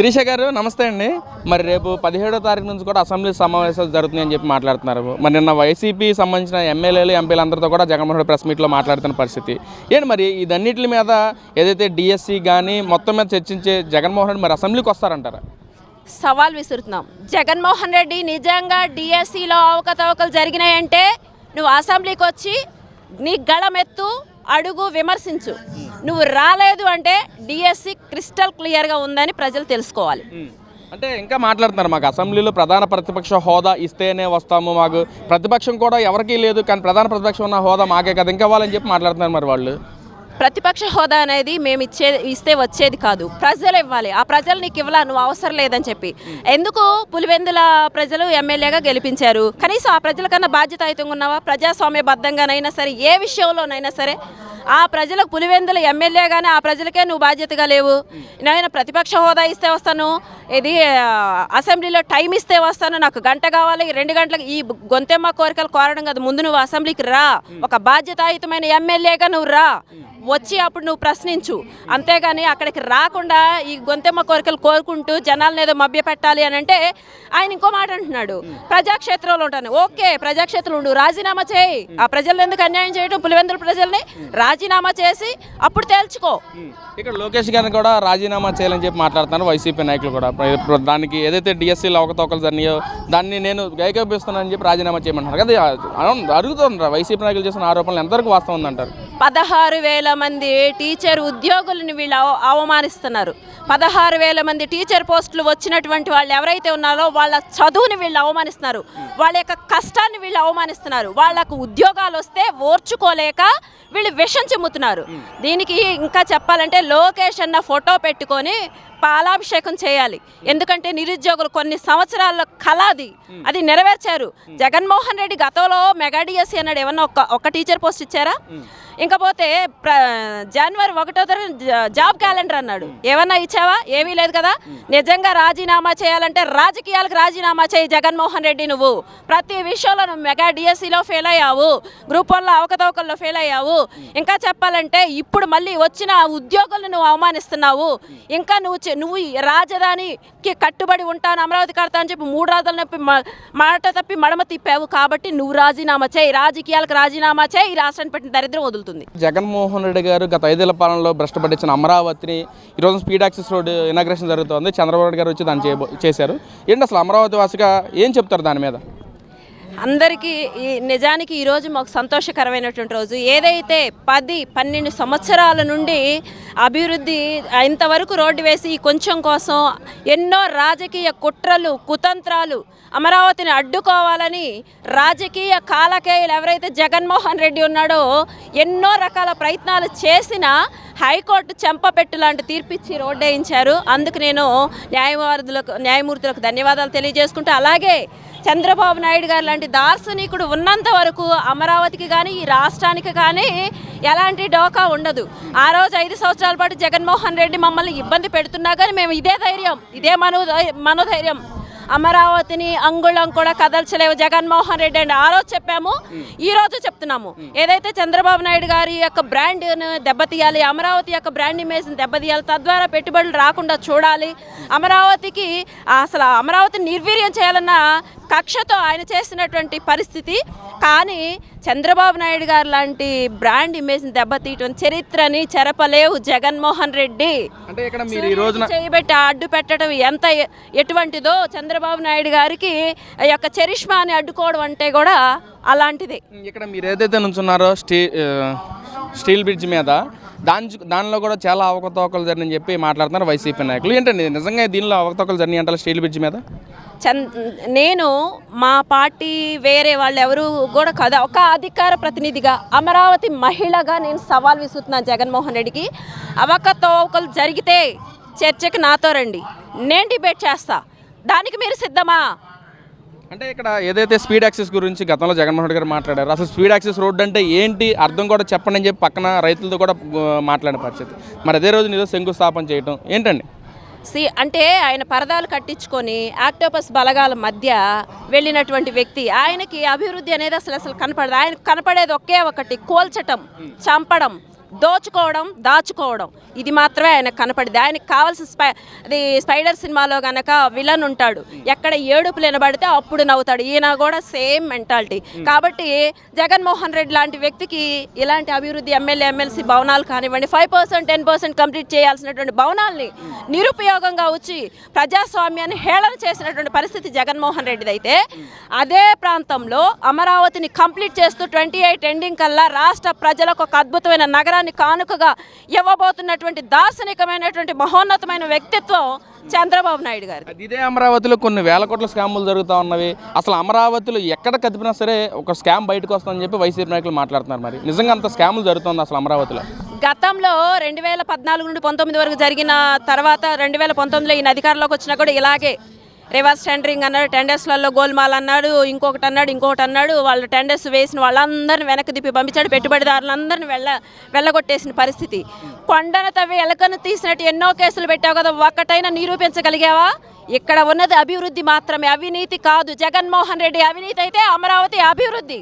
శిరీష గారు నమస్తే అండి. మరి రేపు 17వ తారీఖు నుంచి కూడా అసెంబ్లీ సమావేశాలు జరుగుతున్నాయని చెప్పి మాట్లాడుతున్నారు. మరి నిన్న వైసీపీ సంబంధించిన ఎమ్మెల్యేలు ఎంపీలు అందరితో కూడా జగన్మోహన్ రెడ్డి ప్రెస్ మీట్లో మాట్లాడుతున్న పరిస్థితి ఏంటి? మరి ఇదన్నిటి మీద ఏదైతే డిఎస్సి కానీ మొత్తం మీద చర్చించే జగన్మోహన్ రెడ్డి మరి అసెంబ్లీకి వస్తారంటారా? సవాల్ విసురుతున్నాం. జగన్మోహన్ రెడ్డి నిజంగా డిఎస్సిలో అవకతవకలు జరిగినాయంటే నువ్వు అసెంబ్లీకి వచ్చి నీ గళమెత్తు, అడుగు, విమర్శించు. నువ్వు రాలేదు అంటే డిఎస్సి క్రిస్టల్ క్లియర్గా ఉందని ప్రజలు తెలుసుకోవాలి. అంటే ఇంకా మాట్లాడుతున్నారు, మాకు అసెంబ్లీలో ప్రధాన ప్రతిపక్ష హోదా ఇస్తేనే వస్తాము, మాకు ప్రతిపక్షం కూడా ఎవరికీ లేదు, కానీ ప్రధాన ప్రతిపక్షం ఉన్న హోదా మాకే కదా ఇంకా ఇవ్వాలని చెప్పి మాట్లాడుతున్నారు. మరి వాళ్ళు ప్రతిపక్ష హోదా అనేది మేము ఇస్తే వచ్చేది కాదు, ప్రజలు ఇవ్వాలి. ఆ ప్రజలు నీకు ఇవ్వాల, నువ్వు అవసరం లేదని చెప్పి. ఎందుకు పులివెందుల ప్రజలు ఎమ్మెల్యేగా గెలిపించారు? కనీసం ఆ ప్రజల కన్నా బాధ్యతాయుతంగా ఉన్నావా? ప్రజాస్వామ్యబద్ధంగానైనా సరే, ఏ విషయంలోనైనా సరే ఆ ప్రజలకు పులివెందుల ఎమ్మెల్యేగానే ఆ ప్రజలకే నువ్వు బాధ్యతగా లేవు. నేను ప్రతిపక్ష హోదా ఇస్తే వస్తాను, ఇది అసెంబ్లీలో టైం ఇస్తే వస్తాను, నాకు గంట కావాలి, 2 గంటలకు ఈ గొంతెమ్మ కోరికలు కోరడం కదా. ముందు నువ్వు అసెంబ్లీకి రా, ఒక బాధ్యతాయుతమైన ఎమ్మెల్యేగా నువ్వు రా, వచ్చి అప్పుడు నువ్వు ప్రశ్నించు. అంతేగాని అక్కడికి రాకుండా ఈ గొంతెమ్మ కోరికలు కోరుకుంటూ జనాలను ఏదో మభ్య పెట్టాలి అని అంటే ఆయన ఇంకో మాట అంటున్నాడు, ప్రజాక్షేత్రంలో ఉంటాను. ఓకే, ప్రజాక్షేత్రంలో ఉండు, రాజీనామా చేయి. ఆ ప్రజలను ఎందుకు అన్యాయం చేయడం? పులివెందుల ప్రజల్ని రాజీనామా చేసి అప్పుడు తేల్చుకో. ఇక్కడ లోకేష్ గారిని కూడా రాజీనామా చేయాలని చెప్పి మాట్లాడుతున్నారు వైసీపీ నాయకులు కూడా. దానికి ఏదైతే డిఎస్సీలో అవకతవకలు జరినాయో దాన్ని నేను ఏకీభవిస్తున్నానని చెప్పి రాజీనామా చేయమంటున్నారు కదా. అడుగుతున్నారు వైసీపీ నాయకులు చేసిన ఆరోపణలు ఎంతవరకు వాస్తవం ఉందంటారు? 16,000 మంది టీచర్ ఉద్యోగులను వీళ్ళు అవమానిస్తున్నారు. 16,000 మంది టీచర్ పోస్టులు వచ్చినటువంటి వాళ్ళు ఎవరైతే ఉన్నారో వాళ్ళ చదువుని వీళ్ళు అవమానిస్తున్నారు, వాళ్ళ యొక్క కష్టాన్ని వీళ్ళు అవమానిస్తున్నారు. వాళ్ళకు ఉద్యోగాలు వస్తే ఓర్చుకోలేక వీళ్ళు విషం చెమ్ముతున్నారు. దీనికి ఇంకా చెప్పాలంటే లోకేష్ అన్న ఫోటో పెట్టుకొని పాలాభిషేకం చేయాలి. ఎందుకంటే నిరుద్యోగులు కొన్ని సంవత్సరాల కళ అది నెరవేర్చారు. జగన్మోహన్ రెడ్డి గతంలో మెగా డిఎస్సి అన్నాడు, ఏమన్నా ఒక్క టీచర్ పోస్ట్ ఇచ్చారా? ఇంకపోతే జనవరి 1వ తారీఖు జాబ్ క్యాలెండర్ అన్నాడు, ఏమన్నా ఇచ్చావా? ఏమీ లేదు కదా. నిజంగా రాజీనామా చేయాలంటే రాజకీయాలకు రాజీనామా చేయి జగన్మోహన్ రెడ్డి. నువ్వు ప్రతి విషయంలో నువ్వు మెగా డిఎస్సిలో ఫెయిల్ అయ్యావు, గ్రూప్ 1లో అవకతవకల్లో ఫెయిల్ అయ్యావు. ఇంకా చెప్పాలంటే ఇప్పుడు మళ్ళీ వచ్చిన ఉద్యోగులను నువ్వు అవమానిస్తున్నావు. ఇంకా నువ్వు రాజధానికి కట్టుబడి ఉంటాను, అమరావతి కడతా అని చెప్పి 3 రాజధానులు నొప్పి మాట తప్పి మడమ తిప్పావు. కాబట్టి నువ్వు రాజీనామా చేయి, రాజకీయాలకు రాజీనామా చేయి. ఈ రాష్ట్రాన్ని పెట్టిన దరిద్రం వదులుతుంది. జగన్మోహన్ రెడ్డి గారు గత 5 ఏళ్ల పాలనలో భ్రష్టు పట్టించిన అమరావతిని ఈరోజు స్పీడ్ యాక్సెస్ రోడ్ ఇనాగ్రేషన్ జరుగుతుంది. చంద్రబాబు నాయుడు గారు వచ్చి దాన్ని చేశారు. ఏంటి అసలు అమరావతి వాసిగా ఏం చెప్తారు దాని మీద? అందరికీ నిజానికి ఈరోజు మాకు సంతోషకరమైనటువంటి రోజు. ఏదైతే 10-12 సంవత్సరాల నుండి అభివృద్ధి ఇంతవరకు రోడ్డు వేసి కొంచెం కోసం ఎన్నో రాజకీయ కుట్రలు, కుతంత్రాలు, అమరావతిని అడ్డుకోవాలని రాజకీయ కాలకేయులు ఎవరైతే జగన్మోహన్ రెడ్డి ఉన్నాడో ఎన్నో రకాల ప్రయత్నాలు చేసినా హైకోర్టు చెంపపెట్టు లాంటి తీర్పిచ్చి రోడ్డు వేయించారు. అందుకు నేను న్యాయమూర్తులకు ధన్యవాదాలు తెలియజేసుకుంటూ, అలాగే చంద్రబాబు నాయుడు గారు లాంటి దార్శనికుడు ఉన్నంత వరకు అమరావతికి కానీ ఈ రాష్ట్రానికి కానీ ఎలాంటి డోకా ఉండదు. ఆ రోజు 5 సంవత్సరాల పాటు జగన్మోహన్ రెడ్డి మమ్మల్ని ఇబ్బంది పెడుతున్నా కానీ మేము ఇదే ధైర్యం, ఇదే మనోధైర్యం, అమరావతిని అంగుళం కూడా కదల్చలేవు జగన్మోహన్ రెడ్డి అండి. ఆ రోజు చెప్పాము, ఈ రోజు చెప్తున్నాము. ఏదైతే చంద్రబాబు నాయుడు గారి యొక్క బ్రాండ్ను దెబ్బతీయాలి, అమరావతి యొక్క బ్రాండ్ ఇమేజ్ని దెబ్బతీయాలి, తద్వారా పెట్టుబడులు రాకుండా చూడాలి, అమరావతికి అసలు అమరావతిని నిర్వీర్యం చేయాలన్న కక్షతో ఆయన చేసినటువంటి పరిస్థితి. కానీ చంద్రబాబు నాయుడు గారు లాంటి బ్రాండ్ ఇమేజ్ని దెబ్బతీయటం, చరిత్రని చెరపలేవు జగన్మోహన్ రెడ్డి. అంటే ఇక్కడ మీరు ఈ రోజున చేయబెట్టి అడ్డు పెట్టడం ఎటువంటిదో చంద్రబాబు నాయుడు గారికి యొక్క చరిష్మాని అడ్డుకోవడం అంటే కూడా అలాంటిదే. ఇక్కడ మీరు ఏదైతే నుంచున్నారో స్టీల్ బ్రిడ్జ్ మీద దానిలో కూడా చాలా అవకతవకలు జరిని చెప్పి మాట్లాడుతున్నారు వైసీపీ నాయకులు. ఏంటండి నిజంగా దీనిలో అవకతవకలు జరినాయి అంటారు స్టీల్ బ్రిడ్జ్ మీద? నేను మా పార్టీ వేరే వాళ్ళు ఎవరు కూడా కాదు, ఒక అధికార ప్రతినిధిగా అమరావతి మహిళగా నేను సవాల్ విసురుతున్నాను జగన్మోహన్ రెడ్డికి. అవకతవకలు జరిగితే చర్చకి నాతో రండి, నేను డిబేట్ చేస్తా. దానికి మీరు సిద్ధమా? అంటే ఇక్కడ ఏదైతే స్పీడ్ యాక్సెస్ గురించి గతంలో జగన్మోహన్ రెడ్డి గారు మాట్లాడారు, అసలు స్పీడ్ యాక్సెస్ రోడ్డు అంటే ఏంటి అర్థం కూడా చెప్పండి అని చెప్పి పక్కన రైతులతో కూడా మాట్లాడిన పరిస్థితి. మరి అదే రోజు నిజం శంకుస్థాపన చేయటం ఏంటండి? అంటే ఆయన పరదాలు కట్టించుకొని ఆక్టోపస్ బలగాల మధ్య వెళ్ళినటువంటి వ్యక్తి. ఆయనకి అభివృద్ధి అనేది అసలు కనపడదు. ఆయన కనపడేది ఒకే ఒకటి, కోల్చటం, చంపడం, దోచుకోవడం, దాచుకోవడం, ఇది మాత్రమే ఆయనకు కనపడింది. ఆయనకు కావాల్సిన అది స్పైడర్ సినిమాలో కనుక విలన్ ఉంటాడు, ఎక్కడ ఏడుపులు వినబడితే అప్పుడు నవ్వుతాడు. ఈయన కూడా సేమ్ మెంటాలిటీ. కాబట్టి జగన్మోహన్ రెడ్డి లాంటి వ్యక్తికి ఇలాంటి అభివృద్ధి ఎమ్మెల్యే ఎమ్మెల్సీ భవనాలు కానివ్వండి, 5% 10% కంప్లీట్ చేయాల్సినటువంటి భవనాల్ని నిరుపయోగంగా వచ్చి ప్రజాస్వామ్యాన్ని హేళన చేసినటువంటి పరిస్థితి జగన్మోహన్ రెడ్డిది. అయితే అదే ప్రాంతంలో అమరావతిని కంప్లీట్ చేస్తూ 28 ఎండింగ్ కల్లా రాష్ట్ర ప్రజలకు ఒక అద్భుతమైన నగరాన్ని కానుకగా ఇవ్వబోతున్నటువంటి దార్శనికమైనటువంటి మహోన్నతమైన వ్యక్తిత్వం చంద్రబాబు నాయుడు గారు. ఇదే అమరావతిలో కొన్ని వేల కోట్ల స్కాములు జరుగుతూ ఉన్నవి. అసలు అమరావతిలో ఎక్కడ కదిపినా సరే ఒక స్కామ్ బయటకు వస్తుందని చెప్పి వైసీపీ నాయకులు మాట్లాడుతున్నారు. మరి నిజంగా అంత స్కాములు జరుగుతుంది అసలు అమరావతిలో? గతంలో 2014 నుండి 19 వరకు జరిగిన తర్వాత 2019లో ఈయన అధికారంలోకి వచ్చినా కూడా ఇలాగే రివర్స్ టెండరింగ్ అన్నాడు, టెండర్స్లలో గోల్మాల్ అన్నాడు, ఇంకొకటి అన్నాడు. వాళ్ళు టెండర్స్ వేసిన వాళ్ళందరిని వెనక్కి తిప్పి పంపించాడు, పెట్టుబడిదారులందరిని వెళ్ళగొట్టేసిన పరిస్థితి. కొండను తవ్వి ఎలకను తీసినట్టు ఎన్నో కేసులు పెట్టావు కదా, ఒక్కటైనా నిరూపించగలిగావా? ఇక్కడ ఉన్నది అభివృద్ధి మాత్రమే, అవినీతి కాదు. జగన్మోహన్ రెడ్డి అవినీతి అయితే అమరావతి అభివృద్ధి.